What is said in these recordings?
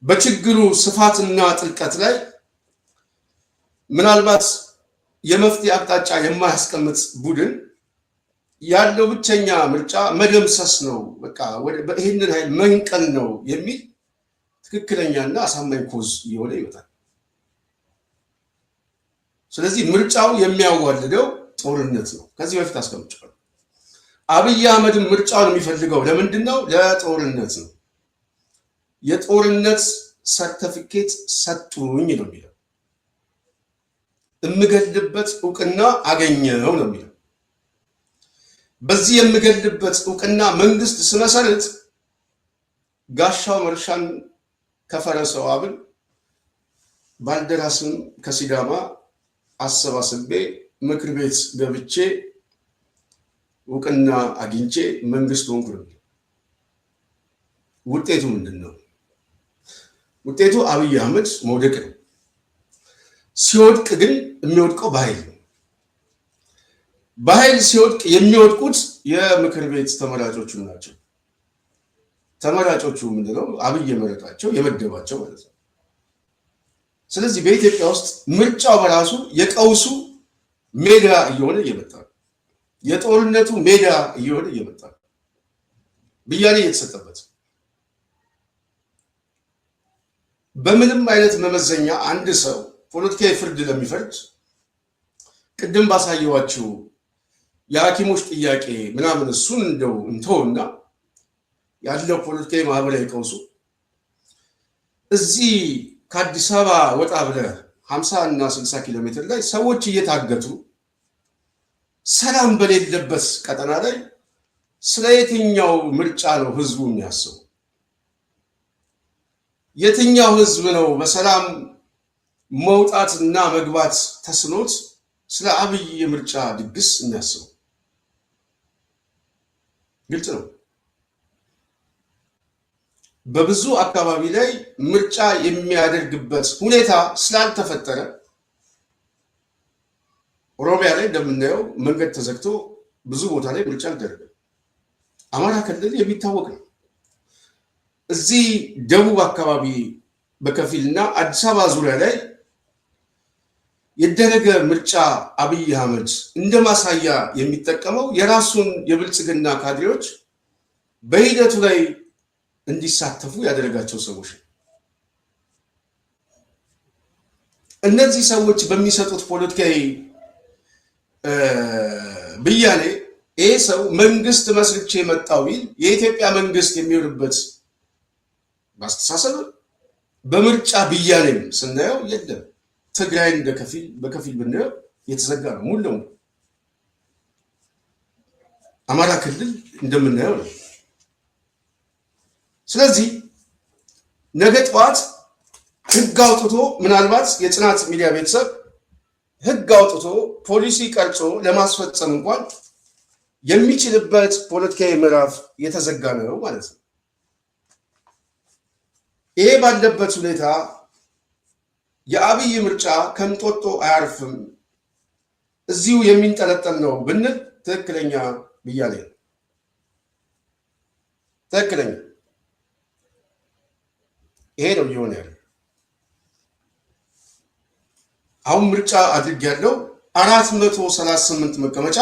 በችግሩ ስፋትና ጥልቀት ላይ ምናልባት የመፍትሄ አቅጣጫ የማያስቀምጥ ቡድን ያለው ብቸኛ ምርጫ መደምሰስ ነው፣ በቃ ይህንን ኃይል መንቀል ነው የሚል ትክክለኛና አሳማኝ ኮዝ እየሆነ ይመጣል። ስለዚህ ምርጫው የሚያዋልደው ጦርነት ነው። ከዚህ በፊት አስቀምጫለሁ። አብይ አህመድም ምርጫውን የሚፈልገው ለምንድን ነው? ለጦርነት ነው። የጦርነት ሰርተፊኬት ሰጡኝ ነው የሚለው። የምገልበት እውቅና አገኘው ነው የሚለው። በዚህ የምገልበት እውቅና መንግስት ስመሰርት ጋሻው መርሻን ከፈረሰው አብል ባልደራስን ከሲዳማ አሰባስቤ ምክር ቤት ገብቼ እውቅና አግኝቼ መንግስት ሆንኩ ነው። ውጤቱ ምንድን ነው? ውጤቱ አብይ አህመድ መውደቅ ነው። ሲወድቅ ግን የሚወድቀው በኃይል ነው። በኃይል ሲወድቅ የሚወድቁት የምክር ቤት ተመራጮቹ ናቸው። ተመራጮቹ ምንድነው? አብይ የመረጣቸው የመደባቸው ማለት ነው። ስለዚህ በኢትዮጵያ ውስጥ ምርጫው በራሱ የቀውሱ ሜዳ እየሆነ እየመጣ ነው። የጦርነቱ ሜዳ እየሆነ እየመጣ ነው። ብያኔ እየተሰጠበት በምንም አይነት መመዘኛ አንድ ሰው ፖለቲካዊ ፍርድ ለሚፈርድ ቅድም ባሳየዋችሁ የሐኪሞች ጥያቄ ምናምን እሱን እንደው እንተውና ያለው ፖለቲካዊ ማህበራዊ ቀውሱ እዚህ ከአዲስ አበባ ወጣ ብለህ 50 እና 60 ኪሎ ሜትር ላይ ሰዎች እየታገቱ ሰላም በሌለበት ቀጠና ላይ ስለ የትኛው ምርጫ ነው ህዝቡ የሚያስበው? የትኛው ህዝብ ነው በሰላም መውጣትና መግባት ተስኖት ስለ አብይ የምርጫ ድግስ የሚያስበው? ግልጽ ነው። በብዙ አካባቢ ላይ ምርጫ የሚያደርግበት ሁኔታ ስላልተፈጠረ ኦሮሚያ ላይ እንደምናየው መንገድ ተዘግቶ ብዙ ቦታ ላይ ምርጫ አልተደረገም። አማራ ክልል የሚታወቅ ነው። እዚህ ደቡብ አካባቢ በከፊልና አዲስ አበባ ዙሪያ ላይ የደረገ ምርጫ አብይ አህመድ እንደማሳያ የሚጠቀመው የራሱን የብልጽግና ካድሬዎች በሂደቱ ላይ እንዲሳተፉ ያደረጋቸው ሰዎች ነው። እነዚህ ሰዎች በሚሰጡት ፖለቲካዊ ብያኔ ይህ ሰው መንግስት መስርቼ መጣው ቢል የኢትዮጵያ መንግስት የሚሆንበት በአስተሳሰብ በምርጫ ብያኔም ስናየው የለም። ትግራይ በከፊል ብናየው የተዘጋ ነው ሙሉ ለሙሉ። አማራ ክልል እንደምናየው ነው። ስለዚህ ነገ ጠዋት ህግ አውጥቶ ምናልባት የጽናት ሚዲያ ቤተሰብ ህግ አውጥቶ ፖሊሲ ቀርጾ ለማስፈጸም እንኳን የሚችልበት ፖለቲካዊ ምዕራፍ የተዘጋ ነው ማለት ነው። ይሄ ባለበት ሁኔታ የአብይ ምርጫ ከንጦጦ አያርፍም፣ እዚሁ የሚንጠለጠል ነው ብንል ትክክለኛ ብያኔ ነው። ትክክለኛ ይሄ ነው እየሆነ ያለው። አሁን ምርጫ አድርጌያለሁ፣ 438 መቀመጫ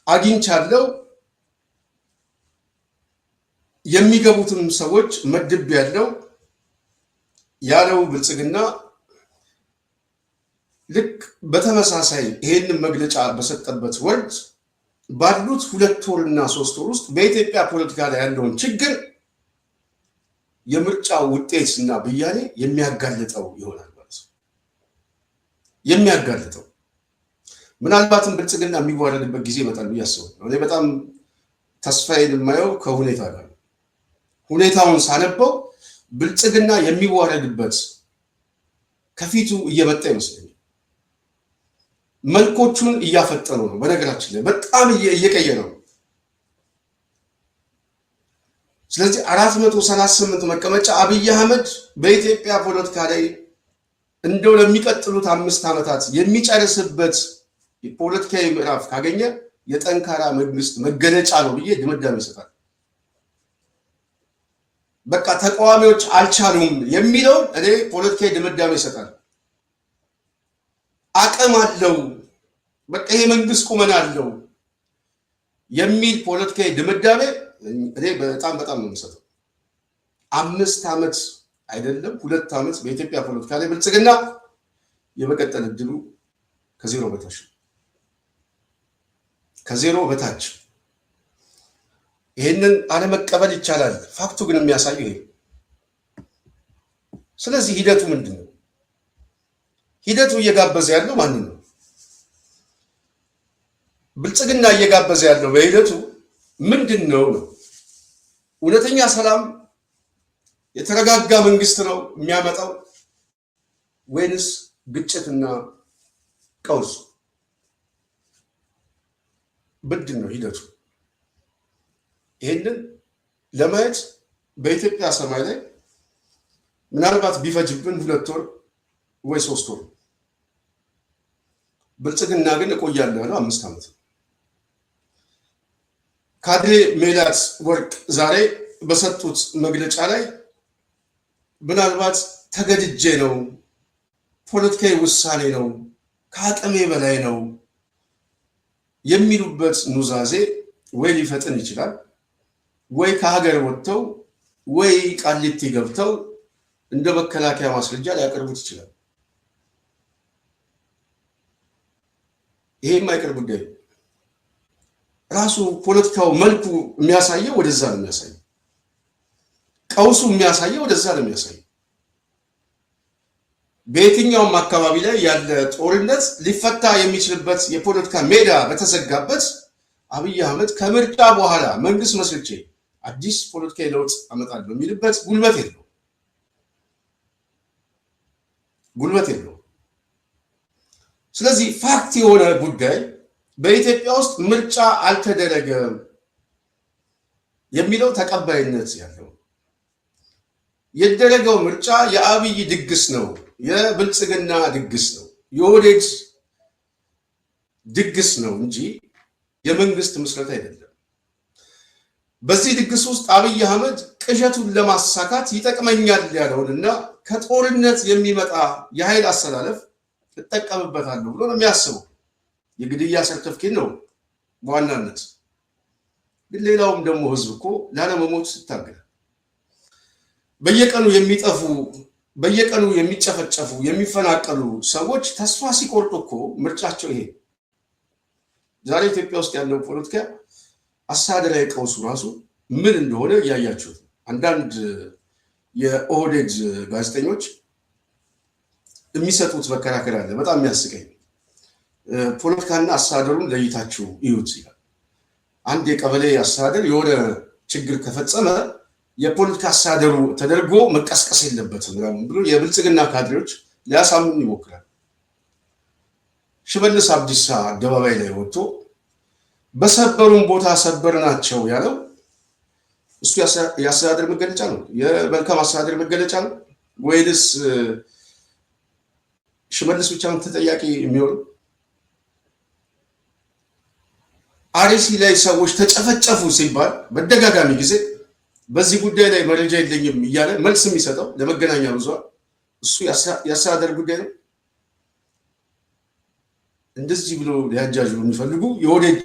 አግኝቻለሁ፣ የሚገቡትም ሰዎች መድብ ያለው ያለው ብልጽግና ልክ በተመሳሳይ ይሄንን መግለጫ በሰጠበት ወቅት ባሉት 2 ወርና 3 ወር ውስጥ በኢትዮጵያ ፖለቲካ ላይ ያለውን ችግር የምርጫ ውጤትና ብያኔ የሚያጋልጠው ይሆናል ማለት ነው። የሚያጋልጠው ምናልባትም ብልጽግና የሚዋረድበት ጊዜ ይመጣል ብዬ አስባለሁ። እኔ በጣም ተስፋዬን የማየው ከሁኔታ ጋር ሁኔታውን ሳነበው ብልጽግና የሚዋረድበት ከፊቱ እየመጣ ይመስለኛል። መልኮቹን እያፈጠኑ ነው። በነገራችን ላይ በጣም እየቀየረ ነው። ስለዚህ 438 መቀመጫ አብይ አህመድ በኢትዮጵያ ፖለቲካ ላይ እንደው ለሚቀጥሉት 5 ዓመታት የሚጨርስበት የፖለቲካዊ ምዕራፍ ካገኘ የጠንካራ መንግስት መገለጫ ነው ብዬ ድምዳሜ ይሰጣል። በቃ ተቃዋሚዎች አልቻሉም የሚለው እኔ ፖለቲካዊ ድምዳሜ ይሰጣል። አቅም አለው፣ በቃ ይሄ መንግስት ቁመና አለው የሚል ፖለቲካዊ ድምዳሜ እኔ በጣም ነው የምሰጠው። 5 ዓመት አይደለም 2 ዓመት በኢትዮጵያ ፖለቲካ ላይ ብልጽግና የመቀጠል እድሉ ከዜሮ በታች። ይህንን አለመቀበል ይቻላል። ፋክቱ ግን የሚያሳየው ይሄ። ስለዚህ ሂደቱ ምንድን ነው? ሂደቱ እየጋበዘ ያለው ማንን ነው? ብልጽግና እየጋበዘ ያለው በሂደቱ ምንድን ነው? እውነተኛ ሰላም የተረጋጋ መንግስት ነው የሚያመጣው ወይንስ ግጭትና ቀውስ? ምንድን ነው ሂደቱ? ይህንን ለማየት በኢትዮጵያ ሰማይ ላይ ምናልባት ቢፈጅብን 2 ወር ወይ 3 ወር፣ ብልጽግና ግን እቆያለሁ ያለው 5 ዓመት። ካድሬ ሜላት ወርቅ ዛሬ በሰጡት መግለጫ ላይ ምናልባት ተገድጄ ነው፣ ፖለቲካዊ ውሳኔ ነው፣ ከአቅሜ በላይ ነው የሚሉበት ኑዛዜ ወይ ሊፈጥን ይችላል፣ ወይ ከሀገር ወጥተው ወይ ቃሊቲ ገብተው እንደ መከላከያ ማስረጃ ሊያቀርቡት ይችላል። ይሄ የማይቀር ጉዳይ ነው። ራሱ ፖለቲካው መልኩ የሚያሳየው ወደዛ ነው የሚያሳየው። ቀውሱ የሚያሳየው ወደዛ ነው የሚያሳየው። በየትኛውም አካባቢ ላይ ያለ ጦርነት ሊፈታ የሚችልበት የፖለቲካ ሜዳ በተዘጋበት አብይ አህመድ ከምርጫ በኋላ መንግስት መስርቼ አዲስ ፖለቲካዊ ለውጥ አመጣለሁ የሚልበት ጉልበት የለው። ስለዚህ ፋክት የሆነ ጉዳይ በኢትዮጵያ ውስጥ ምርጫ አልተደረገም የሚለው ተቀባይነት ያለው፣ የደረገው ምርጫ የአብይ ድግስ ነው፣ የብልጽግና ድግስ ነው፣ የኦህዴድ ድግስ ነው እንጂ የመንግስት ምስረት አይደለም። በዚህ ድግስ ውስጥ አብይ አህመድ ቅዠቱን ለማሳካት ይጠቅመኛል ያለውንና ከጦርነት የሚመጣ የኃይል አሰላለፍ እጠቀምበታለሁ ብሎ ነው የሚያስበው። የግድያ ሰርተፍኬት ነው በዋናነት። ግን ሌላውም ደግሞ ህዝብ እኮ ላለመሞት ይታገላል። በየቀኑ የሚጠፉ፣ በየቀኑ የሚጨፈጨፉ፣ የሚፈናቀሉ ሰዎች ተስፋ ሲቆርጡ እኮ ምርጫቸው ይሄ። ዛሬ ኢትዮጵያ ውስጥ ያለው ፖለቲካ አስተዳደራዊ ቀውሱ ራሱ ምን እንደሆነ እያያችሁት። አንዳንድ የኦህዴድ ጋዜጠኞች የሚሰጡት መከራከሪያ አለ፣ በጣም የሚያስቀኝ። ፖለቲካና አስተዳደሩን ለይታችሁ ይዩት ይላል። አንድ የቀበሌ አስተዳደር የሆነ ችግር ከፈጸመ የፖለቲካ አስተዳደሩ ተደርጎ መቀስቀስ የለበትም ብሎ የብልጽግና ካድሬዎች ሊያሳምኑ ይሞክራል። ሽመልስ አብዲሳ አደባባይ ላይ ወጥቶ በሰበሩን ቦታ ሰበር ናቸው ያለው እሱ የአስተዳደር መገለጫ ነው? የመልካም አስተዳደር መገለጫ ነው ወይስ ሽመልስ ብቻ ነው ተጠያቂ የሚሆነው? አርሲ ላይ ሰዎች ተጨፈጨፉ ሲባል በተደጋጋሚ ጊዜ በዚህ ጉዳይ ላይ መረጃ የለኝም እያለ መልስ የሚሰጠው ለመገናኛ ብዙሃን እሱ የአስተዳደር ጉዳይ ነው። እንደዚህ ብሎ ሊያጃጅሉ የሚፈልጉ የኦህዴድ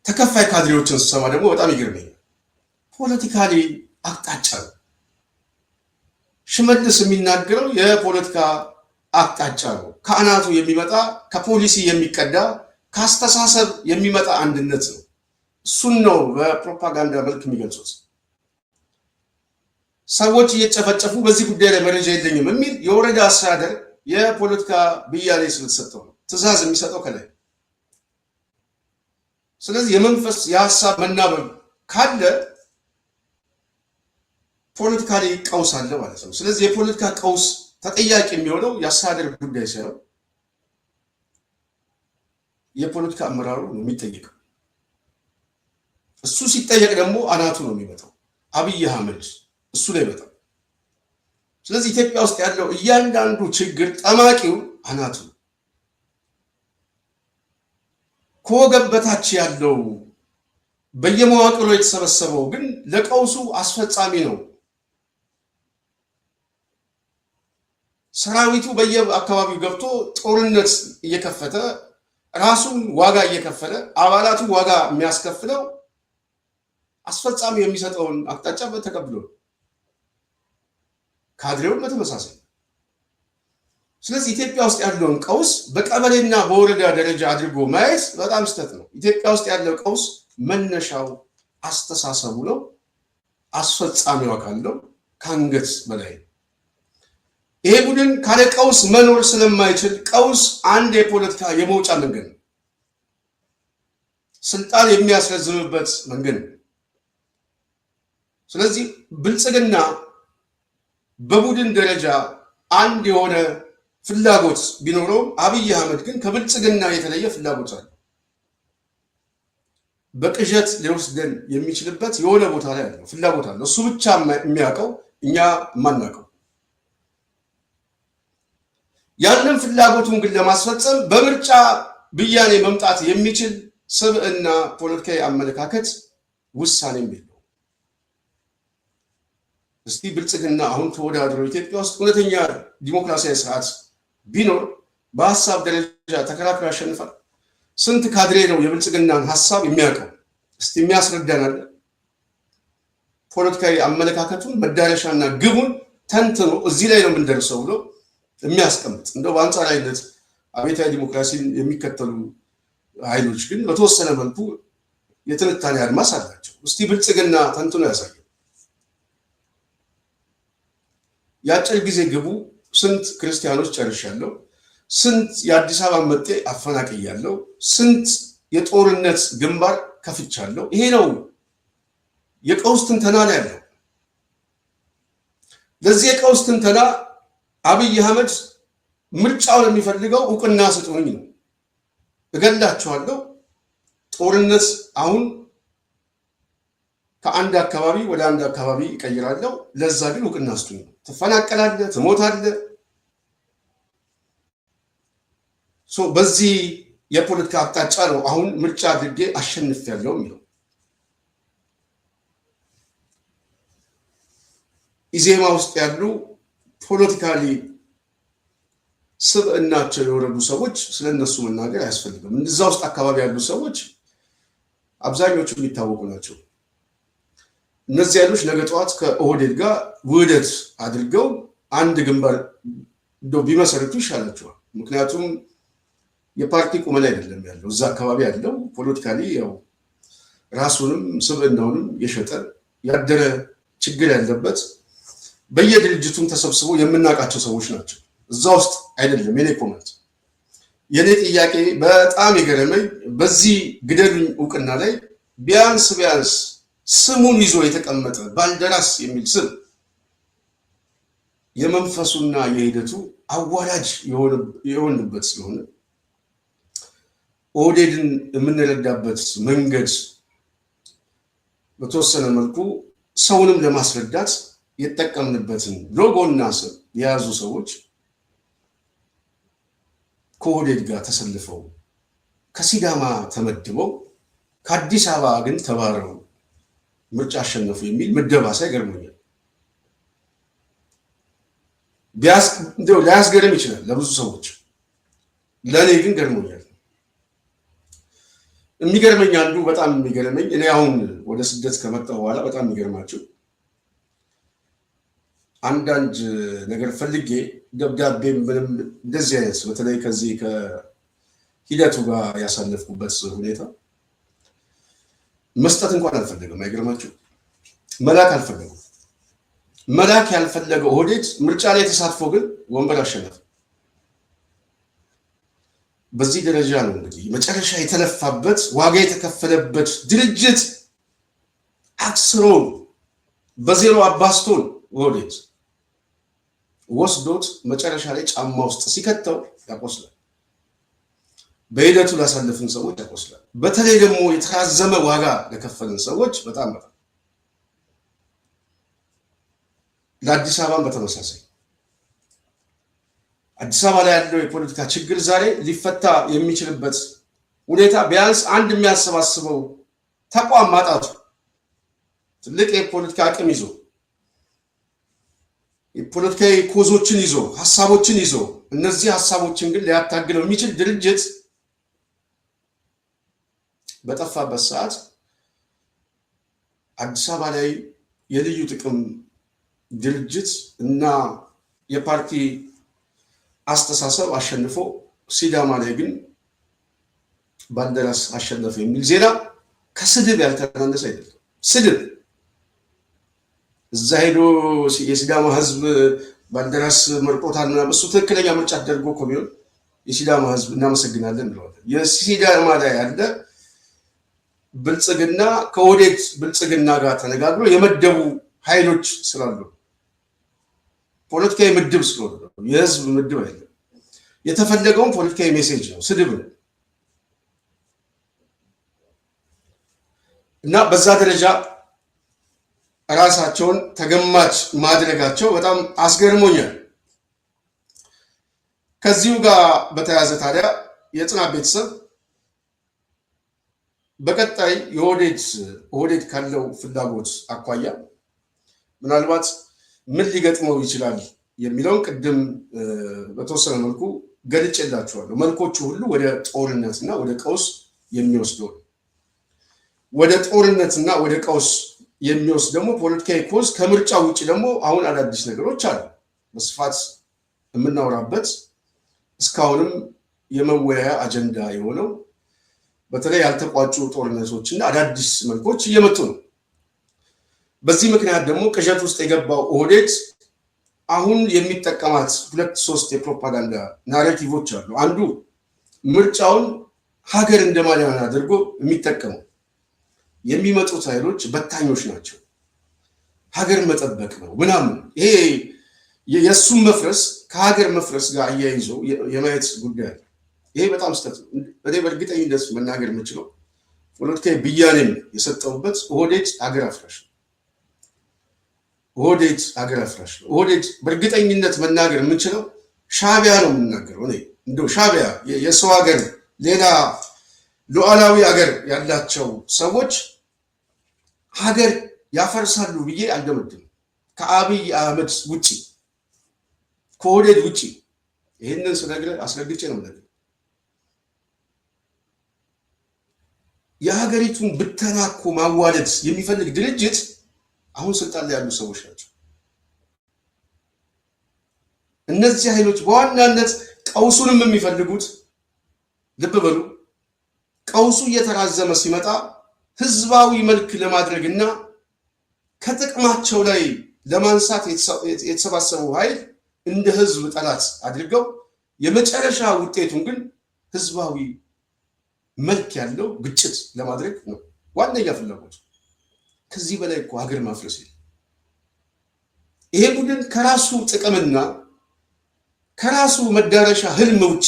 ተከፋይ ካድሬዎችን ስሰማ ደግሞ በጣም ይገርመኛል። ፖለቲካሊ አቅጣጫ ነው ሽመልስ የሚናገረው፣ የፖለቲካ አቅጣጫ ነው። ከአናቱ የሚመጣ ከፖሊሲ የሚቀዳ ከአስተሳሰብ የሚመጣ አንድነት ነው። እሱን ነው በፕሮፓጋንዳ መልክ የሚገልጹት። ሰዎች እየጨፈጨፉ በዚህ ጉዳይ ላይ መረጃ የለኝም የሚል የወረዳ አስተዳደር የፖለቲካ ብያኔ ስለተሰጠው ነው ትዕዛዝ የሚሰጠው ከላይ። ስለዚህ የመንፈስ የሀሳብ መናበብ ካለ ፖለቲካሊ ቀውስ አለ ማለት ነው። ስለዚህ የፖለቲካ ቀውስ ተጠያቂ የሚሆነው የአስተዳደር ጉዳይ ሳይሆን የፖለቲካ አመራሩ ነው የሚጠየቀው። እሱ ሲጠየቅ ደግሞ አናቱ ነው የሚመጣው፣ አብይ አህመድ እሱ ላይ ይመጣል። ስለዚህ ኢትዮጵያ ውስጥ ያለው እያንዳንዱ ችግር ጠማቂው አናቱ፣ ከወገብ በታች ያለው በየመዋቅሩ የተሰበሰበው ግን ለቀውሱ አስፈጻሚ ነው። ሰራዊቱ በየአካባቢው ገብቶ ጦርነት እየከፈተ ራሱን ዋጋ እየከፈለ አባላቱ ዋጋ የሚያስከፍለው አስፈጻሚ የሚሰጠውን አቅጣጫ በተቀብሎ ካድሬው በተመሳሳይ። ስለዚህ ኢትዮጵያ ውስጥ ያለውን ቀውስ በቀበሌና በወረዳ ደረጃ አድርጎ ማየት በጣም ስህተት ነው። ኢትዮጵያ ውስጥ ያለው ቀውስ መነሻው አስተሳሰቡ ነው፣ አስፈጻሚው አካል ነው፣ ከአንገት በላይ። ይሄ ቡድን ካለ ቀውስ መኖር ስለማይችል ቀውስ አንድ የፖለቲካ የመውጫ መንገድ ነው፣ ስልጣን የሚያስረዝምበት መንገድ ነው። ስለዚህ ብልጽግና በቡድን ደረጃ አንድ የሆነ ፍላጎት ቢኖረውም አብይ አህመድ ግን ከብልጽግና የተለየ ፍላጎት አለ። በቅዠት ሊወስደን የሚችልበት የሆነ ቦታ ላይ ያለው ፍላጎት አለ። እሱ ብቻ የሚያውቀው እኛ ማናውቀው። ያንን ፍላጎቱን ግን ለማስፈጸም በምርጫ ብያኔ መምጣት የሚችል ስብዕና፣ ፖለቲካዊ አመለካከት፣ ውሳኔም የለው። እስቲ ብልጽግና አሁን ተወዳድሮ ኢትዮጵያ ውስጥ እውነተኛ ዲሞክራሲያዊ ስርዓት ቢኖር በሀሳብ ደረጃ ተከራክሮ ያሸንፋል? ስንት ካድሬ ነው የብልጽግናን ሀሳብ የሚያውቀው? እስቲ የሚያስረዳናል። ፖለቲካዊ አመለካከቱን መዳረሻና ግቡን ተንትኖ እዚህ ላይ ነው የምንደርሰው ብሎ የሚያስቀምጥ። እንደው በአንጻራዊነት አብዮታዊ ዲሞክራሲን የሚከተሉ ኃይሎች ግን በተወሰነ መልኩ የትንታኔ አድማስ አላቸው። እስቲ ብልጽግና ተንትኖ ያሳየው። የአጭር ጊዜ ግቡ ስንት ክርስቲያኖች ጨርሻለሁ፣ ስንት የአዲስ አበባ መጤ አፈናቅያለሁ፣ ስንት የጦርነት ግንባር ከፍቻለሁ። ይሄ ነው የቀውስ ትንተና ነው ያለው። ለዚህ የቀውስ ትንተና አብይ አህመድ ምርጫውን የሚፈልገው እውቅና ስጡኝ ነው። እገላቸዋለሁ፣ ጦርነት አሁን ከአንድ አካባቢ ወደ አንድ አካባቢ ይቀይራለሁ፣ ለዛ ግን እውቅና ስጡኝ ነው። ትፈናቀላለህ፣ ትሞታለህ። በዚህ የፖለቲካ አቅጣጫ ነው አሁን ምርጫ አድርጌ አሸንፊያለሁ የሚለው። ኢዜማ ውስጥ ያሉ ፖለቲካሊ ስብዕናቸው የወረዱ ሰዎች ስለነሱ መናገር አያስፈልግም። እዛ ውስጥ አካባቢ ያሉ ሰዎች አብዛኞቹ የሚታወቁ ናቸው። እነዚህ ያሉች ነገ ጠዋት ከኦህዴድ ጋር ውህደት አድርገው አንድ ግንባር ቢመሰርቱ ይሻላቸዋል። ምክንያቱም የፓርቲ ቁመና አይደለም ያለው እዛ አካባቢ ያለው ፖለቲካሊ ያው ራሱንም ስብዕናውንም የሸጠ ያደረ ችግር ያለበት በየድርጅቱም ተሰብስቦ የምናውቃቸው ሰዎች ናቸው። እዛ ውስጥ አይደለም የኔ ኮመንት። የኔ ጥያቄ በጣም የገረመኝ በዚህ ግደሉኝ እውቅና ላይ ቢያንስ ስሙን ይዞ የተቀመጠ ባልደራስ የሚል ስም የመንፈሱና የሂደቱ አዋላጅ የሆንበት ስለሆነ ኦህዴድን የምንረዳበት መንገድ በተወሰነ መልኩ ሰውንም ለማስረዳት የተጠቀምንበትን ሎጎና ስም የያዙ ሰዎች ከኦህዴድ ጋር ተሰልፈው ከሲዳማ ተመድበው ከአዲስ አበባ ግን ተባረው ምርጫ አሸነፉ የሚል ምደባ ሳይገርመኛል። ሊያስገርም ይችላል ለብዙ ሰዎች፣ ለእኔ ግን ገርሞኛል። የሚገርመኝ አንዱ በጣም የሚገርመኝ እኔ አሁን ወደ ስደት ከመጣሁ በኋላ በጣም የሚገርማቸው አንዳንድ ነገር ፈልጌ ደብዳቤ ምንም እንደዚህ አይነት በተለይ ከዚህ ከሂደቱ ጋር ያሳለፍኩበት ሁኔታ መስጠት እንኳን አልፈለገም። አይገርማችሁ? መላክ አልፈለገም። መላክ ያልፈለገው ኦህዴድ ምርጫ ላይ ተሳትፎ ግን ወንበር አሸነፈ። በዚህ ደረጃ ነው እንግዲህ መጨረሻ የተለፋበት ዋጋ የተከፈለበት ድርጅት አክስሮን በዜሮ አባስቶን ኦህዴድ ወስዶት መጨረሻ ላይ ጫማ ውስጥ ሲከተው ያቆስላል። በሂደቱ ላሳለፍን ሰዎች ያቆስላል። በተለይ ደግሞ የተራዘመ ዋጋ ለከፈልን ሰዎች በጣም ለአዲስ አበባን በተመሳሳይ አዲስ አበባ ላይ ያለው የፖለቲካ ችግር ዛሬ ሊፈታ የሚችልበት ሁኔታ ቢያንስ አንድ የሚያሰባስበው ተቋም ማጣቱ ትልቅ የፖለቲካ አቅም ይዞ ፖለቲካዊ ኮዞችን ይዞ ሐሳቦችን ይዞ እነዚህ ሐሳቦችን ግን ሊያታግለው የሚችል ድርጅት በጠፋበት ሰዓት አዲስ አበባ ላይ የልዩ ጥቅም ድርጅት እና የፓርቲ አስተሳሰብ አሸንፎ ሲዳማ ላይ ግን ባልደራስ አሸነፈ የሚል ዜና ከስድብ ያልተናነሰ አይደለም። ስድብ እዛ ሄዶ የሲዳማ ህዝብ ባልደራስ መርጦታል እና እሱ ትክክለኛ ምርጫ አድርጎ እኮ ቢሆን የሲዳማ ህዝብ እናመሰግናለን ብለዋል። የሲዳማ ላይ ያለ ብልጽግና ከኦህዴድ ብልጽግና ጋር ተነጋግሮ የመደቡ ኃይሎች ስላሉ ፖለቲካዊ ምድብ ስለሆነ የህዝብ ምድብ አይደለም። የተፈለገውን ፖለቲካዊ ሜሴጅ ነው፣ ስድብ ነው። እና በዛ ደረጃ ራሳቸውን ተገማች ማድረጋቸው በጣም አስገርሞኛል። ከዚሁ ጋር በተያያዘ ታዲያ የጽናት ቤተሰብ በቀጣይ የኦህዴድ ካለው ፍላጎት አኳያ ምናልባት ምን ሊገጥመው ይችላል የሚለውን ቅድም በተወሰነ መልኩ ገልጬላችኋለሁ። መልኮቹ ሁሉ ወደ ጦርነትና ወደ ቀውስ የሚወስደው ወደ ጦርነትና ወደ ቀውስ የሚወስድ ደግሞ ፖለቲካዊ ኮዝ ከምርጫ ውጭ ደግሞ አሁን አዳዲስ ነገሮች አሉ በስፋት የምናወራበት እስካሁንም የመወያያ አጀንዳ የሆነው በተለይ ያልተቋጩ ጦርነቶችና አዳዲስ መልኮች እየመጡ ነው። በዚህ ምክንያት ደግሞ ቅዠት ውስጥ የገባው ኦህዴድ አሁን የሚጠቀማት 2-3 የፕሮፓጋንዳ ናሬቲቮች አሉ። አንዱ ምርጫውን ሀገር እንደማዳን አድርጎ የሚጠቀመው የሚመጡት ኃይሎች በታኞች ናቸው፣ ሀገር መጠበቅ ነው ምናምን። ይሄ የእሱም መፍረስ ከሀገር መፍረስ ጋር አያይዞ የማየት ጉዳይ አለ። ይሄ በጣም ስህተት ነው። እኔ በእርግጠኝነት መናገር የምችለው ፖለቲካዊ ብያኔም የሰጠውበት ኦህዴድ ሀገር አፍራሽ ነው። ኦህዴድ ሀገር አፍራሽ ነው። ኦህዴድ በእርግጠኝነት መናገር የምንችለው ሻዕቢያ ነው የምናገረው። እኔ እንደው ሻዕቢያ የሰው ሀገር ሌላ ሉዓላዊ ሀገር ያላቸው ሰዎች ሀገር ያፈርሳሉ ብዬ አልደመድም። ከአብይ አህመድ ውጪ ከኦህዴድ ውጪ ይህንን ስነግርህ አስረግጬ ነው የምነግርህ። የሀገሪቱን ብተናኮ ማዋለድ የሚፈልግ ድርጅት አሁን ስልጣን ላይ ያሉ ሰዎች ናቸው። እነዚህ ኃይሎች በዋናነት ቀውሱንም የሚፈልጉት ልብ በሉ፣ ቀውሱ እየተራዘመ ሲመጣ ህዝባዊ መልክ ለማድረግና ከጥቅማቸው ላይ ለማንሳት የተሰባሰበው ኃይል እንደ ህዝብ ጠላት አድርገው የመጨረሻ ውጤቱን ግን ህዝባዊ መልክ ያለው ግጭት ለማድረግ ነው ዋነኛ ፍላጎት። ከዚህ በላይ እኮ ሀገር ማፍረስ የለም። ይሄ ቡድን ከራሱ ጥቅምና ከራሱ መዳረሻ ህልም ውጪ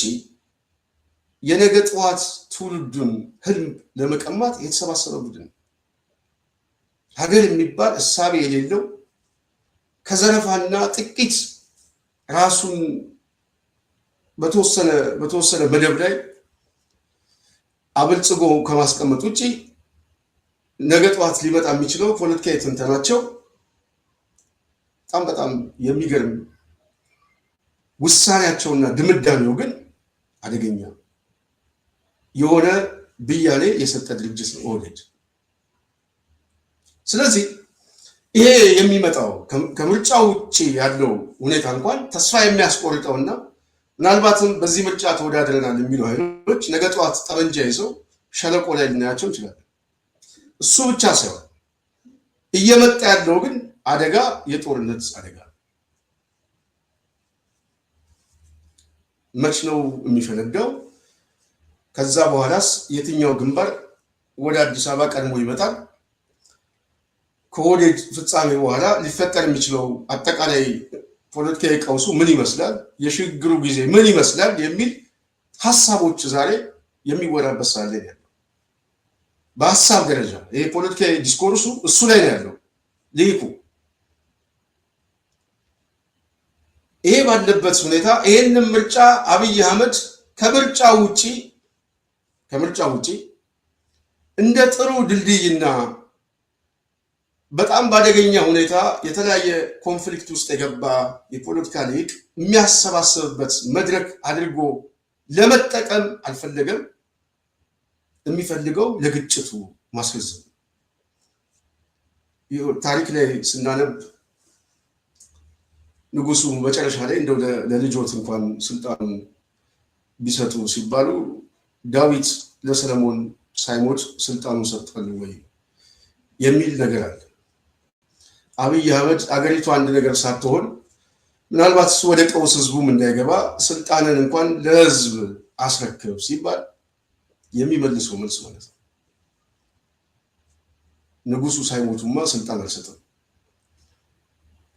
የነገ ጠዋት ትውልዱን ህልም ለመቀማት የተሰባሰበ ቡድን፣ ሀገር የሚባል እሳቤ የሌለው ከዘረፋና ጥቂት ራሱን በተወሰነ መደብ ላይ አበልጽጎ ከማስቀመጥ ውጪ ነገ ጠዋት ሊመጣ የሚችለው ፖለቲካዊ ትንተናቸው በጣም የሚገርም፣ ውሳኔያቸውና ድምዳሜው ግን አደገኛ የሆነ ብያኔ የሰጠ ድርጅት ነው ኦህዴድ። ስለዚህ ይሄ የሚመጣው ከምርጫ ውጭ ያለው ሁኔታ እንኳን ተስፋ የሚያስቆርጠውና ምናልባትም በዚህ ምርጫ ተወዳድረናል የሚሉ ኃይሎች ነገ ጠዋት ጠመንጃ ይዘው ሸለቆ ላይ ልናያቸው እንችላለን። እሱ ብቻ ሳይሆን እየመጣ ያለው ግን አደጋ የጦርነት አደጋ መች ነው የሚፈነዳው? ከዛ በኋላስ የትኛው ግንባር ወደ አዲስ አበባ ቀድሞ ይመጣል? ከኦህዴድ ፍጻሜ በኋላ ሊፈጠር የሚችለው አጠቃላይ ፖለቲካዊ ቀውሱ ምን ይመስላል? የሽግግሩ ጊዜ ምን ይመስላል? የሚል ሀሳቦች ዛሬ የሚወራበት ሰዓት ላይ ያለው በሀሳብ ደረጃ ይሄ ፖለቲካዊ ዲስኮርሱ እሱ ላይ ነው ያለው ልሂቁ። ይሄ ባለበት ሁኔታ ይሄንን ምርጫ አብይ አህመድ ከምርጫ ውጪ እንደ ጥሩ ድልድይና በጣም ባደገኛ ሁኔታ የተለያየ ኮንፍሊክት ውስጥ የገባ የፖለቲካ ሊቅ የሚያሰባስብበት መድረክ አድርጎ ለመጠቀም አልፈለገም። የሚፈልገው ለግጭቱ ማስገዘብ። ታሪክ ላይ ስናነብ ንጉሱ መጨረሻ ላይ እንደው ለልጆት እንኳን ስልጣን ቢሰጡ ሲባሉ ዳዊት ለሰለሞን ሳይሞት ስልጣኑን ሰጥቷል ወይ የሚል ነገር አለ። አብይ አህመድ አገሪቱ አንድ ነገር ሳትሆን ምናልባት እሱ ወደ ቀውስ ህዝቡም እንዳይገባ ስልጣንን እንኳን ለህዝብ አስረክብ ሲባል የሚመልሰው መልስ ማለት ነው ንጉሱ ሳይሞቱማ ስልጣን አልሰጠም።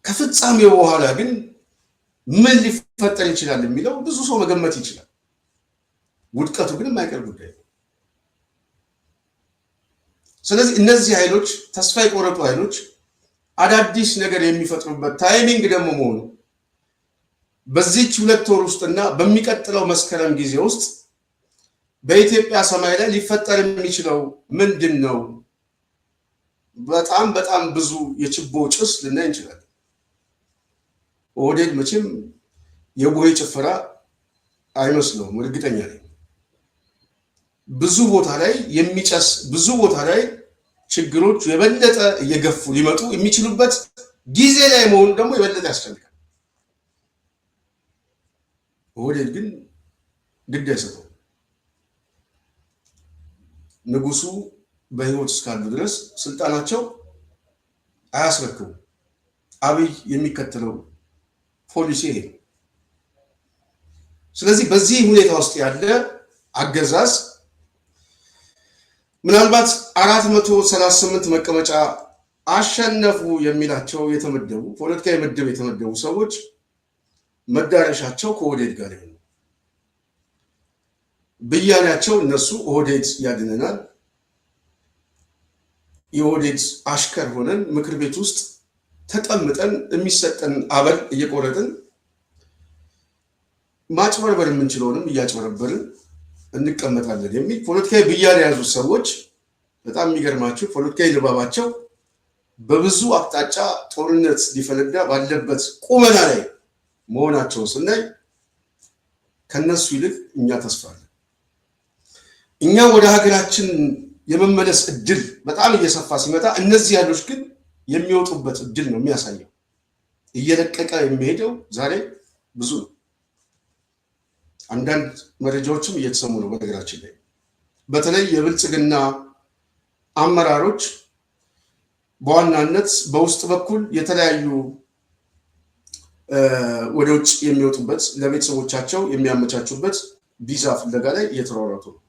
ከፍጻሜው በኋላ ግን ምን ሊፈጠር ይችላል የሚለው ብዙ ሰው መገመት ይችላል። ውድቀቱ ግን የማይቀር ጉዳይ ነው። ስለዚህ እነዚህ ኃይሎች ተስፋ የቆረጡ ኃይሎች አዳዲስ ነገር የሚፈጥሩበት ታይሚንግ ደግሞ መሆኑ በዚህች 2 ወር ውስጥና በሚቀጥለው መስከረም ጊዜ ውስጥ በኢትዮጵያ ሰማይ ላይ ሊፈጠር የሚችለው ምንድን ነው? በጣም ብዙ የችቦ ጭስ ልናይ እንችላለን። ኦህዴድ መቼም የቡሄ ጭፈራ አይመስለውም፣ እርግጠኛ ነኝ። ብዙ ቦታ ላይ የሚጨስ ብዙ ቦታ ላይ ችግሮች የበለጠ እየገፉ ሊመጡ የሚችሉበት ጊዜ ላይ መሆኑ ደግሞ የበለጠ ያስፈልጋል። ኦህዴድ ግን ግድ አይሰጠው። ንጉሱ በህይወት እስካሉ ድረስ ስልጣናቸው አያስረክቡ። አብይ የሚከተለው ፖሊሲ ይሄ። ስለዚህ በዚህ ሁኔታ ውስጥ ያለ አገዛዝ ምናልባት 438 መቀመጫ አሸነፉ የሚላቸው የተመደቡ ፖለቲካዊ ምድብ የተመደቡ ሰዎች መዳረሻቸው ከኦህዴድ ጋር ነው። ብያኔያቸው እነሱ ኦህዴድ ያድነናል፣ የኦህዴድ አሽከር ሆነን ምክር ቤት ውስጥ ተቀምጠን የሚሰጠን አበል እየቆረጥን ማጭበርበር የምንችለውንም እያጭበረበርን እንቀመጣለን የሚል ፖለቲካዊ ብያኔ የያዙ ሰዎች በጣም የሚገርማቸው ፖለቲካዊ ልባባቸው በብዙ አቅጣጫ ጦርነት ሊፈነዳ ባለበት ቁመና ላይ መሆናቸውን ስናይ ከነሱ ይልቅ እኛ ተስፋለን። እኛ ወደ ሀገራችን የመመለስ እድል በጣም እየሰፋ ሲመጣ እነዚህ ያሉት ግን የሚወጡበት እድል ነው የሚያሳየው። እየለቀቀ የሚሄደው ዛሬ ብዙ ነው። አንዳንድ መረጃዎችም እየተሰሙ ነው። በነገራችን ላይ በተለይ የብልጽግና አመራሮች በዋናነት በውስጥ በኩል የተለያዩ ወደ ውጭ የሚወጡበት ለቤተሰቦቻቸው የሚያመቻቹበት ቪዛ ፍለጋ ላይ እየተሯሯጡ ነው።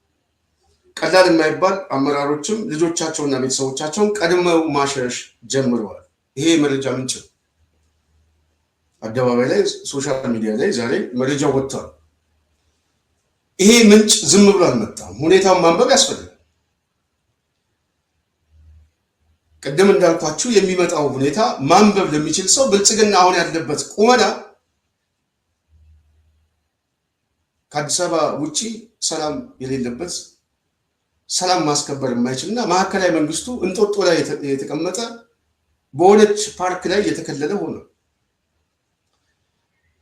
ቀላል የማይባል አመራሮችም ልጆቻቸውና ቤተሰቦቻቸውን ቀድመው ማሸሽ ጀምረዋል። ይሄ መረጃ ምንጭ ነው። አደባባይ ላይ ሶሻል ሚዲያ ላይ ዛሬ መረጃው ወጥቷል። ይሄ ምንጭ ዝም ብሎ አልመጣም። ሁኔታውን ማንበብ ያስፈልጋል። ቅድም እንዳልኳችሁ የሚመጣው ሁኔታ ማንበብ ለሚችል ሰው ብልጽግና አሁን ያለበት ቁመና ከአዲስ አበባ ውጪ ሰላም የሌለበት ሰላም ማስከበር የማይችልና ማዕከላዊ መንግስቱ እንጦጦ ላይ የተቀመጠ በሆነች ፓርክ ላይ የተከለለ ሆነ።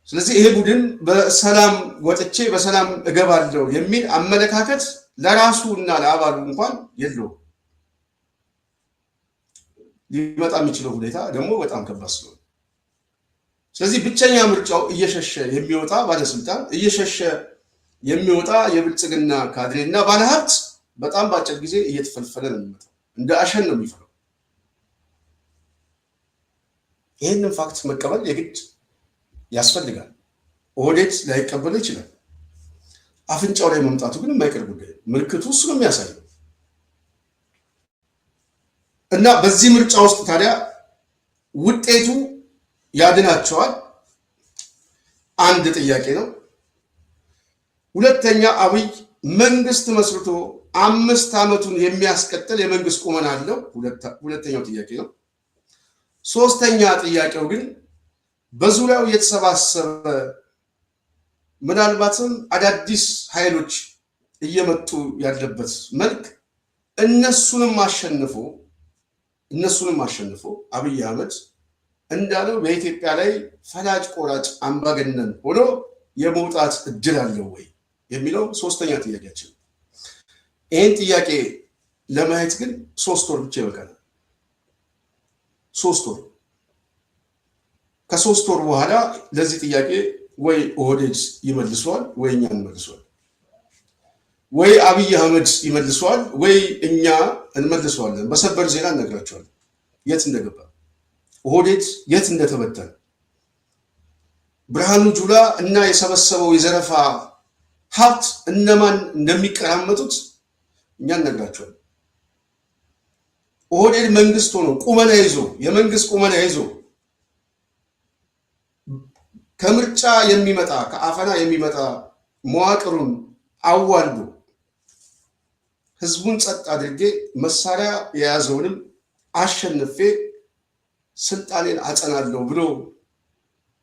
ስለዚህ ይሄ ቡድን በሰላም ወጥቼ በሰላም እገባለሁ የሚል አመለካከት ለራሱ እና ለአባሉ እንኳን የለውም። ሊመጣ የሚችለው ሁኔታ ደግሞ በጣም ከባድ ስለሆነ ስለዚህ ብቸኛ ምርጫው እየሸሸ የሚወጣ ባለስልጣን፣ እየሸሸ የሚወጣ የብልጽግና ካድሬና ባለሀብት በጣም በአጭር ጊዜ እየተፈልፈለ ነው የሚመጣው። እንደ አሸን ነው የሚፈለው። ይህንን ፋክት መቀበል የግድ ያስፈልጋል። ኦህዴድ ላይቀበል ይችላል። አፍንጫው ላይ መምጣቱ ግን የማይቀር ጉዳይ፣ ምልክቱ እሱ ነው የሚያሳየው። እና በዚህ ምርጫ ውስጥ ታዲያ ውጤቱ ያድናቸዋል? አንድ ጥያቄ ነው። ሁለተኛ አብይ መንግስት መስርቶ 5 ዓመቱን የሚያስቀጥል የመንግስት ቁመና አለው? ሁለተኛው ጥያቄ ነው። ሶስተኛ ጥያቄው ግን በዙሪያው የተሰባሰበ ምናልባትም አዳዲስ ኃይሎች እየመጡ ያለበት መልክ እነሱንም አሸንፎ እነሱንም አሸንፎ አብይ አህመድ እንዳለው በኢትዮጵያ ላይ ፈላጭ ቆራጭ አምባገነን ሆኖ የመውጣት እድል አለው ወይ የሚለው ሶስተኛ ጥያቄያችን። ይህን ጥያቄ ለማየት ግን 3 ወር ብቻ ይበቃል። 3 ወር። ከ3 ወር በኋላ ለዚህ ጥያቄ ወይ ኦህዴድ ይመልሷል ወይ እኛ እንመልሷል፣ ወይ አብይ አህመድ ይመልሷል ወይ እኛ እንመልሷለን። በሰበር ዜና እነግራቸዋለን የት እንደገባ፣ ኦህዴድ የት እንደተበተነ፣ ብርሃኑ ጁላ እና የሰበሰበው የዘረፋ ሀብት እነማን እንደሚቀራመጡት እኛ እነግራቸዋለን። ኦህዴድ መንግስት ሆኖ ቁመና ይዞ የመንግስት ቁመና ይዞ ከምርጫ የሚመጣ ከአፈና የሚመጣ መዋቅሩን አዋልዶ ህዝቡን ጸጥ አድርጌ መሳሪያ የያዘውንም አሸንፌ ስልጣኔን አጸናለሁ ብሎ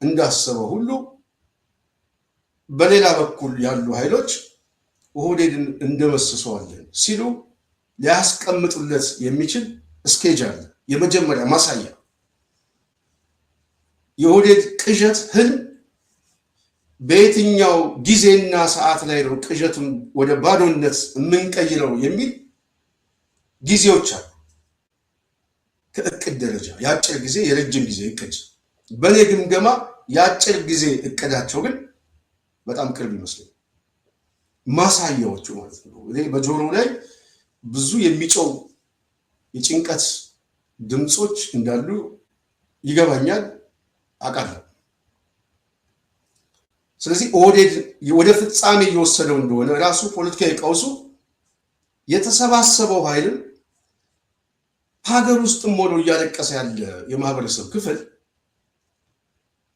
እንዳሰበው ሁሉ በሌላ በኩል ያሉ ኃይሎች ኦህዴድን እንደመስሰዋለን ሲሉ ሊያስቀምጡለት የሚችል ስኬጅ አለ። የመጀመሪያ ማሳያ የኦህዴድ ቅዠት ህልም በየትኛው ጊዜና ሰዓት ላይ ነው ቅዠቱን ወደ ባዶነት የምንቀይረው የሚል ጊዜዎች አሉ። ከእቅድ ደረጃ የአጭር ጊዜ የረጅም ጊዜ እቅድ፣ በእኔ ግምገማ የአጭር ጊዜ እቅዳቸው ግን በጣም ቅርብ ይመስለኛል። ማሳያዎቹ ማለት ነው። እኔ በጆሮ ላይ ብዙ የሚጮው የጭንቀት ድምፆች እንዳሉ ይገባኛል፣ አውቃለሁ። ስለዚህ ኦህዴድ ወደ ፍጻሜ እየወሰደው እንደሆነ ራሱ ፖለቲካዊ ቀውሱ የተሰባሰበው ኃይልም ሀገር ውስጥም ሆኖ እያለቀሰ ያለ የማህበረሰብ ክፍል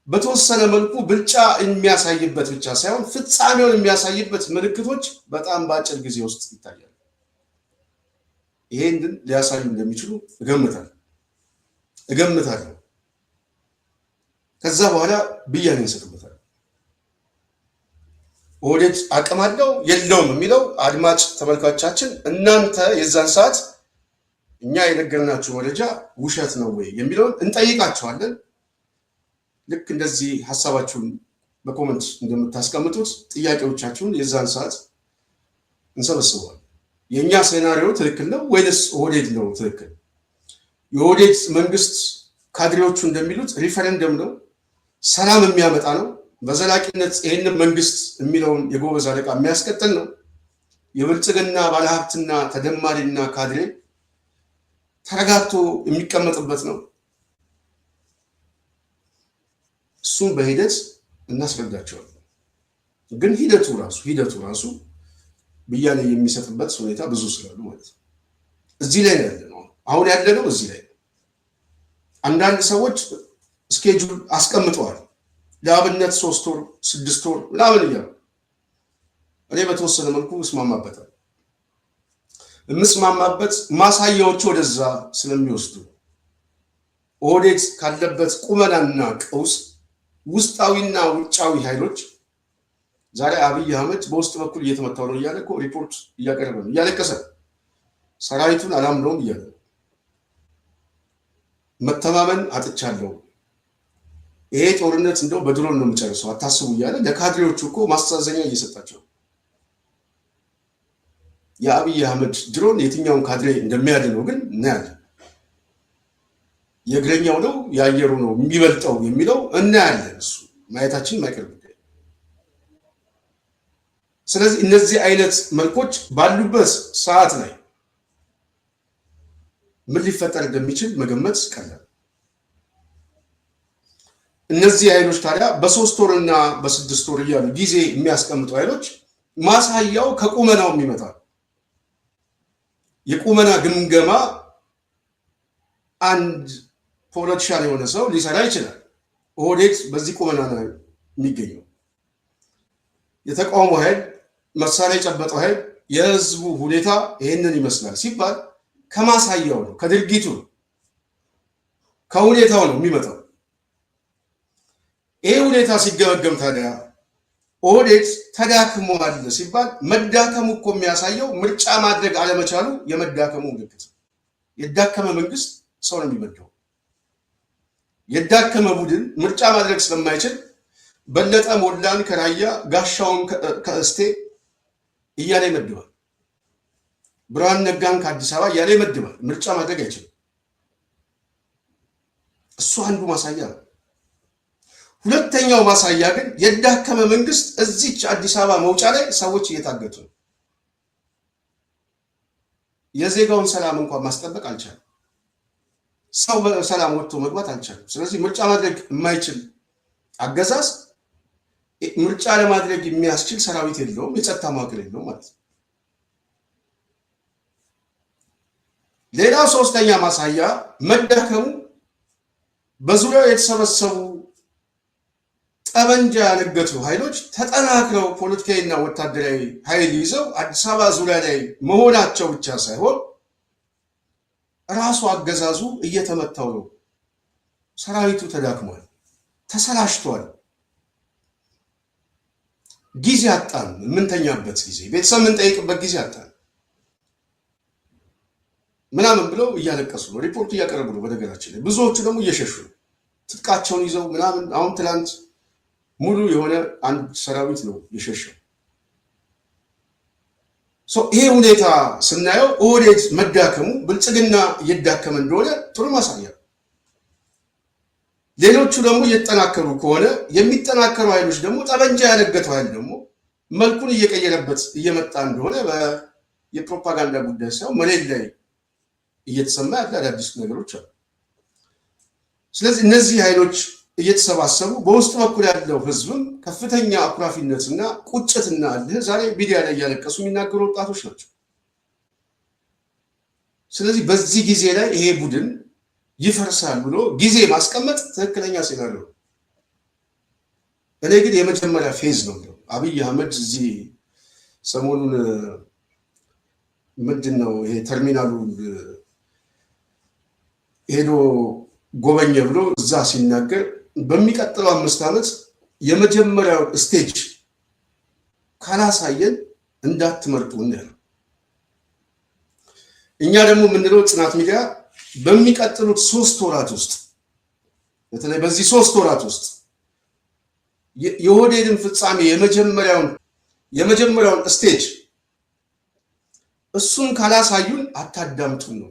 በተወሰነ መልኩ ብልጫ የሚያሳይበት ብቻ ሳይሆን ፍጻሜውን የሚያሳይበት ምልክቶች በጣም በአጭር ጊዜ ውስጥ ይታያሉ። ይሄንን ሊያሳዩ እንደሚችሉ እገምታለሁ። ከዛ በኋላ ብያኔ እንሰጥበታል። ኦህዴድ አቅም አለው የለውም የሚለው አድማጭ ተመልካቾቻችን እናንተ የዛን ሰዓት እኛ የነገርናችሁ መረጃ ውሸት ነው ወይ የሚለውን እንጠይቃቸዋለን። ልክ እንደዚህ ሀሳባችሁን በኮመንት እንደምታስቀምጡት ጥያቄዎቻችሁን የዛን ሰዓት እንሰበስበዋል። የእኛ ሴናሪዮ ትክክል ነው ወይስ ኦህዴድ ነው ትክክል? የኦህዴድ መንግስት ካድሬዎቹ እንደሚሉት ሪፈረንደም ነው፣ ሰላም የሚያመጣ ነው፣ በዘላቂነት ይህንን መንግስት የሚለውን የጎበዝ አለቃ የሚያስቀጥል ነው፣ የብልጽግና ባለሀብትና ተደማሪና ካድሬ ተረጋግቶ የሚቀመጥበት ነው። እሱም በሂደት እናስረዳቸዋለን። ግን ሂደቱ ራሱ ብያኔ የሚሰጥበት ሁኔታ ብዙ ስላሉ ማለት ነው። እዚህ ላይ ያለነው አሁን ያለነው እዚህ ላይ ነው። አንዳንድ ሰዎች ስኬጁል አስቀምጠዋል። ለአብነት 3 ወር 6 ወር ምናምን እያሉ እኔ በተወሰነ መልኩ እስማማበታል። የምስማማበት ማሳያዎች ወደዛ ስለሚወስዱ ኦህዴድ ካለበት ቁመናና ቀውስ ውስጣዊና ውጫዊ ኃይሎች ዛሬ አብይ አህመድ በውስጥ በኩል እየተመታው ነው እያለ እኮ ሪፖርት እያቀረበ ነው፣ እያለቀሰ ሰራዊቱን አላምነውም እያለ መተማመን አጥቻለሁ፣ ይሄ ጦርነት እንደው በድሮን ነው የምጨርሰው አታስቡ እያለ ለካድሬዎቹ እኮ ማስተዛዘኛ እየሰጣቸው። የአብይ አህመድ ድሮን የትኛውን ካድሬ እንደሚያድነው ግን እናያለን። የእግረኛው ነው የአየሩ ነው የሚበልጠው የሚለው እናያለን። እሱ ማየታችን ማይቀር ጉዳይ። ስለዚህ እነዚህ አይነት መልኮች ባሉበት ሰዓት ላይ ምን ሊፈጠር እንደሚችል መገመት ቀላል። እነዚህ ኃይሎች ታዲያ በ3 ወርና በ6 ወር እያሉ ጊዜ የሚያስቀምጡ ኃይሎች ማሳያው ከቁመናው የሚመጣ የቁመና ግምገማ አንድ ፖለቲሻን የሆነ ሰው ሊሰራ ይችላል። ኦህዴድ በዚህ ቁመና ነው የሚገኘው። የተቃውሞ ኃይል፣ መሳሪያ የጨበጠው ኃይል፣ የህዝቡ ሁኔታ ይህንን ይመስላል ሲባል ከማሳያው ነው፣ ከድርጊቱ ነው፣ ከሁኔታው ነው የሚመጣው። ይሄ ሁኔታ ሲገመገም ታዲያ ኦህዴድ ተዳክሟል ሲባል መዳከሙ እኮ የሚያሳየው ምርጫ ማድረግ አለመቻሉ የመዳከሙ ምልክት ነው። የዳከመ መንግስት ሰው ነው የሚመደው። የዳከመ ቡድን ምርጫ ማድረግ ስለማይችል በለጠ ሞላን ከራያ ጋሻውን ከእስቴ እያለ ይመድባል። ብርሃን ነጋን ከአዲስ አበባ እያለ ይመድባል። ምርጫ ማድረግ አይችልም። እሱ አንዱ ማሳያ ነው። ሁለተኛው ማሳያ ግን የዳከመ መንግስት እዚች አዲስ አበባ መውጫ ላይ ሰዎች እየታገቱ ነው። የዜጋውን ሰላም እንኳን ማስጠበቅ አልቻለም። ሰው በሰላም ወጥቶ መግባት አልቻለም። ስለዚህ ምርጫ ማድረግ የማይችል አገዛዝ ምርጫ ለማድረግ የሚያስችል ሰራዊት የለውም፣ የጸጥታ መዋቅር የለውም ማለት ነው። ሌላ ሶስተኛ ማሳያ መዳከሙ በዙሪያው የተሰበሰቡ ጠመንጃ ያነገቱ ኃይሎች ተጠናክረው ፖለቲካዊና ወታደራዊ ኃይል ይዘው አዲስ አበባ ዙሪያ ላይ መሆናቸው ብቻ ሳይሆን ራሱ አገዛዙ እየተመታው ነው። ሰራዊቱ ተዳክሟል፣ ተሰላሽቷል። ጊዜ አጣን፣ የምንተኛበት ጊዜ፣ ቤተሰብ የምንጠይቅበት ጊዜ አጣን ምናምን ብለው እያለቀሱ ነው፣ ሪፖርት እያቀረቡ ነው። በነገራችን ላይ ብዙዎቹ ደግሞ እየሸሹ ነው፣ ትጥቃቸውን ይዘው ምናምን። አሁን ትላንት ሙሉ የሆነ አንድ ሰራዊት ነው የሸሸው። ይሄ ሁኔታ ስናየው ኦህዴድ መዳከሙ ብልጽግና እየዳከመ እንደሆነ ጥሩ ማሳያ። ሌሎቹ ደግሞ እየተጠናከሩ ከሆነ የሚጠናከሩ ኃይሎች ደግሞ ጠመንጃ ያነገተው ኃይል ደግሞ መልኩን እየቀየረበት እየመጣ እንደሆነ የፕሮፓጋንዳ ጉዳይ ሳይሆን መሬት ላይ እየተሰማ ያለ አዳዲስ ነገሮች አሉ። ስለዚህ እነዚህ ኃይሎች እየተሰባሰቡ በውስጥ በኩል ያለው ህዝብም ከፍተኛ አኩራፊነትና ቁጭትና እልህ ዛሬ ሚዲያ ላይ እያለቀሱ የሚናገሩ ወጣቶች ናቸው። ስለዚህ በዚህ ጊዜ ላይ ይሄ ቡድን ይፈርሳል ብሎ ጊዜ ማስቀመጥ ትክክለኛ ሴናሪዮ። እኔ ግን የመጀመሪያ ፌዝ ነው። አብይ አህመድ እዚህ ሰሞኑን ምንድን ነው ይሄ ተርሚናሉ ሄዶ ጎበኘ ብሎ እዛ ሲናገር በሚቀጥለው 5 ዓመት የመጀመሪያው ስቴጅ ካላሳየን እንዳትመርጡ ነው። እኛ ደግሞ የምንለው ጽናት ሚዲያ በሚቀጥሉት 3 ወራት ውስጥ በተለይ በዚህ 3 ወራት ውስጥ የኦህዴድን ፍጻሜ የመጀመሪያውን ስቴጅ እሱን ካላሳዩን አታዳምጡን ነው።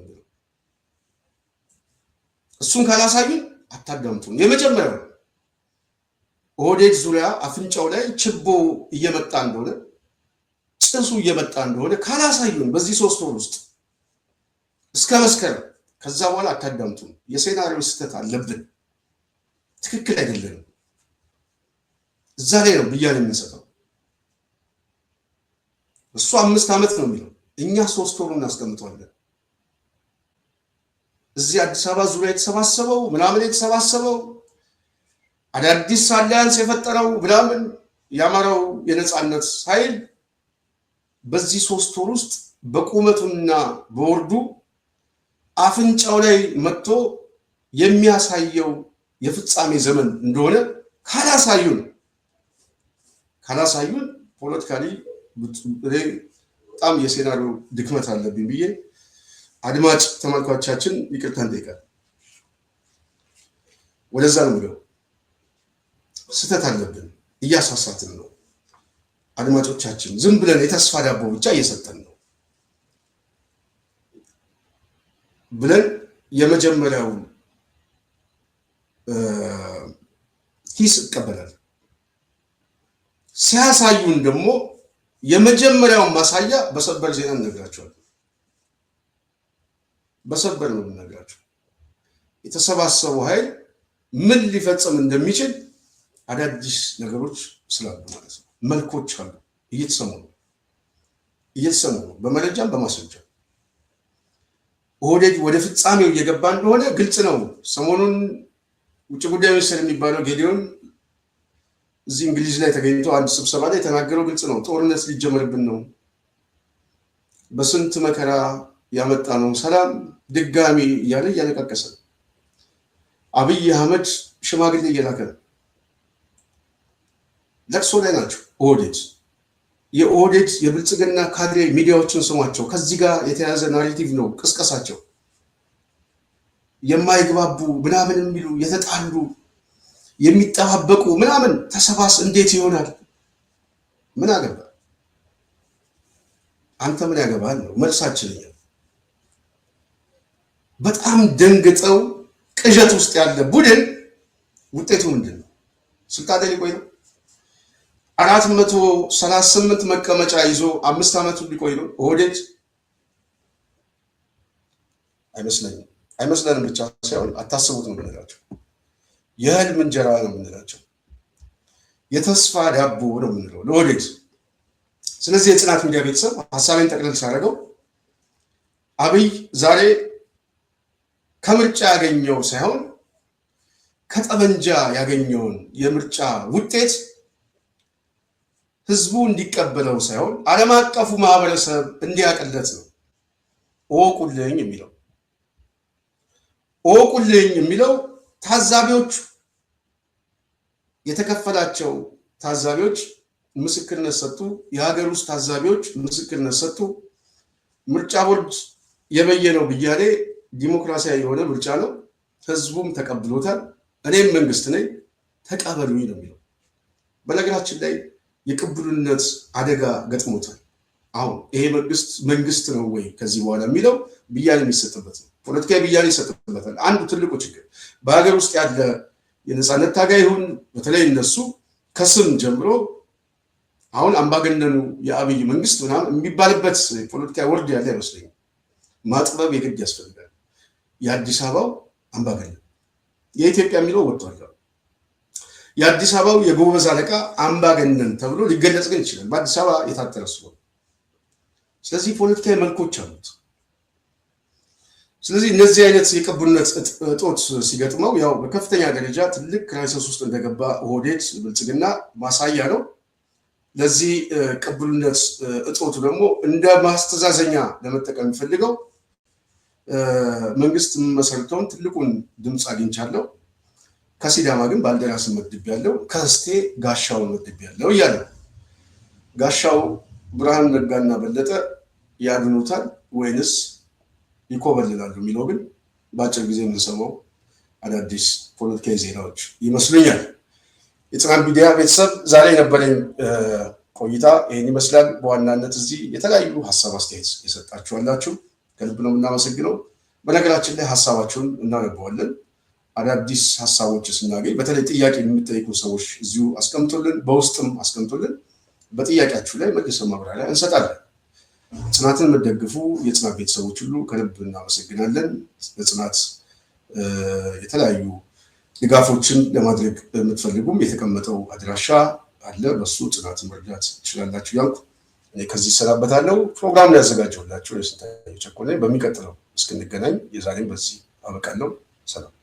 እሱን ካላሳዩን አታዳምጡን። የመጀመሪያው ኦህዴድ ዙሪያ አፍንጫው ላይ ችቦ እየመጣ እንደሆነ ጭሱ እየመጣ እንደሆነ ካላሳዩን በዚህ 3 ወር ውስጥ እስከ መስከረም፣ ከዛ በኋላ አታዳምጡን። የሴናሪዮ ስህተት አለብን፣ ትክክል አይደለም። እዛ ላይ ነው ብያኔ የምንሰጠው። እሱ 5 ዓመት ነው የሚለው፣ እኛ 3 ወሩን እናስቀምጠዋለን። እዚህ አዲስ አበባ ዙሪያ የተሰባሰበው ምናምን የተሰባሰበው አዳዲስ አሊያንስ የፈጠረው ምናምን ያማራው የነፃነት ኃይል በዚህ 3 ወር ውስጥ በቁመቱና በወርዱ አፍንጫው ላይ መጥቶ የሚያሳየው የፍጻሜ ዘመን እንደሆነ ካላሳዩን ፖለቲካሊ በጣም የሴናሪዮ ድክመት አለብኝ ብዬ አድማጭ ተመልካቾቻችን ይቅርታ እንጠይቃለን። ወደዛ ነው ብለው ስህተት አለብን፣ እያሳሳትን ነው። አድማጮቻችን ዝም ብለን የተስፋ ዳቦ ብቻ እየሰጠን ነው ብለን የመጀመሪያው ሂስ እቀበላል። ሲያሳዩን ደግሞ የመጀመሪያውን ማሳያ በሰበር ዜና እንነግራቸዋለን። በሰበር ነው የምነግራቸው። የተሰባሰበው ኃይል ምን ሊፈጽም እንደሚችል አዳዲስ ነገሮች ስላሉ ማለት ነው። መልኮች አሉ፣ እየተሰሙ ነው፣ በመረጃም በማስረጃ። ኦህዴድ ወደ ፍጻሜው እየገባ እንደሆነ ግልጽ ነው። ሰሞኑን ውጭ ጉዳይ ሚኒስትር የሚባለው ጌዲዮን እዚህ እንግሊዝ ላይ ተገኝቶ አንድ ስብሰባ ላይ የተናገረው ግልጽ ነው። ጦርነት ሊጀመርብን ነው፣ በስንት መከራ ያመጣ ነው ሰላም ድጋሚ እያለ እያለቃቀሰ ነው። አብይ አህመድ ሽማግሌ እየላከ ነው። ለቅሶ ላይ ናቸው። የኦህዴድ የብልጽግና ካድሬ ሚዲያዎችን ስሟቸው። ከዚህ ጋር የተያዘ ናሬቲቭ ነው ቅስቀሳቸው። የማይግባቡ ምናምን የሚሉ የተጣሉ የሚጠባበቁ ምናምን ተሰባስ እንዴት ይሆናል? ምን አገባ አንተ ምን ያገባል ነው መልሳችን። በጣም ደንግጠው ቅዠት ውስጥ ያለ ቡድን ውጤቱ ምንድነው? ስልጣን ላይ ሊቆይ ነው። 438 መቀመጫ ይዞ 5 ዓመት ሊቆይ ነው። ኦህዴድ አይመስለንም ብቻ ሳይሆን አታስቡት ነው የምንላቸው። የህልም እንጀራ ነው የምንላቸው። የተስፋ ዳቦ ነው የምንለው ለኦህዴድ። ስለዚህ የጽናት ሚዲያ ቤተሰብ ሀሳቤን ጠቅልል ሳደርገው አብይ ዛሬ ከምርጫ ያገኘው ሳይሆን ከጠመንጃ ያገኘውን የምርጫ ውጤት ህዝቡ እንዲቀበለው ሳይሆን ዓለም አቀፉ ማህበረሰብ እንዲያቀለት ነው እወቁልኝ የሚለው። እወቁልኝ የሚለው ታዛቢዎች የተከፈላቸው ታዛቢዎች ምስክርነት ሰጡ። የሀገር ውስጥ ታዛቢዎች ምስክርነት ሰጡ። ምርጫ ቦርድ የበየነው ብያኔ ዲሞክራሲያዊ የሆነ ምርጫ ነው፣ ህዝቡም ተቀብሎታል፣ እኔም መንግስት ነኝ ተቀበሉኝ ነው የሚለው። በነገራችን ላይ የቅቡልነት አደጋ ገጥሞታል። አሁን ይሄ መንግስት ነው ወይ ከዚህ በኋላ የሚለው ብያኔ የሚሰጥበት ነው። ፖለቲካዊ ብያኔ ይሰጥበታል። አንዱ ትልቁ ችግር በሀገር ውስጥ ያለ የነፃነት ታጋይ ይሁን በተለይ እነሱ ከስም ጀምሮ አሁን አምባገነኑ የአብይ መንግስት ምናምን የሚባልበት ፖለቲካ ወርድ ያለ አይመስለኝም። ማጥበብ የግድ ያስፈልጋል። የአዲስ አበባው አምባገነን የኢትዮጵያ የሚለው ወጥቷል። የአዲስ አበባው የጎበዝ አለቃ አምባገነን ተብሎ ሊገለጽ ግን ይችላል በአዲስ አበባ የታጠረ ስለሆነ። ስለዚህ ፖለቲካዊ መልኮች አሉት። ስለዚህ እነዚህ አይነት የቅቡልነት እጦት ሲገጥመው ያው በከፍተኛ ደረጃ ትልቅ ክራይሲስ ውስጥ እንደገባ ኦህዴድ ብልጽግና ማሳያ ነው። ለዚህ ቅቡልነት እጦቱ ደግሞ እንደ ማስተዛዘኛ ለመጠቀም የሚፈልገው መንግስት መሰረተውን ትልቁን ድምፅ አግኝቻለሁ፣ ከሲዳማ ግን ባልደራስን መድቤያለሁ፣ ከስቴ ጋሻውን መድቤያለሁ እያለ ጋሻው ብርሃኑ ነጋና በለጠ ያድኑታል ወይንስ ይኮበልላሉ የሚለው ግን በአጭር ጊዜ የምንሰማው አዳዲስ ፖለቲካዊ ዜናዎች ይመስሉኛል። የጽናት ሚዲያ ቤተሰብ ዛሬ የነበረኝ ቆይታ ይህን ይመስላል። በዋናነት እዚህ የተለያዩ ሀሳብ አስተያየት የሰጣችኋላችሁ ከልብ ነው የምናመሰግነው። በነገራችን ላይ ሀሳባችሁን እናነበዋለን። አዳዲስ ሀሳቦች ስናገኝ በተለይ ጥያቄ የምትጠይቁ ሰዎች እዚሁ አስቀምጡልን፣ በውስጥም አስቀምጡልን። በጥያቄያችሁ ላይ መልሰን ማብራሪያ እንሰጣለን። ጽናትን የምትደግፉ የጽናት ቤተሰቦች ሁሉ ከልብ እናመሰግናለን። ለጽናት የተለያዩ ድጋፎችን ለማድረግ የምትፈልጉም የተቀመጠው አድራሻ አለ፣ በሱ ጽናትን መርዳት ትችላላችሁ ያልኩ እኔ ከዚህ እሰናበታለሁ። ፕሮግራም ላይ ያዘጋጀሁላችሁ የስንታየሁ ቸኮል ነኝ። በሚቀጥለው እስክንገናኝ የዛሬም በዚህ አበቃለሁ። ሰላም።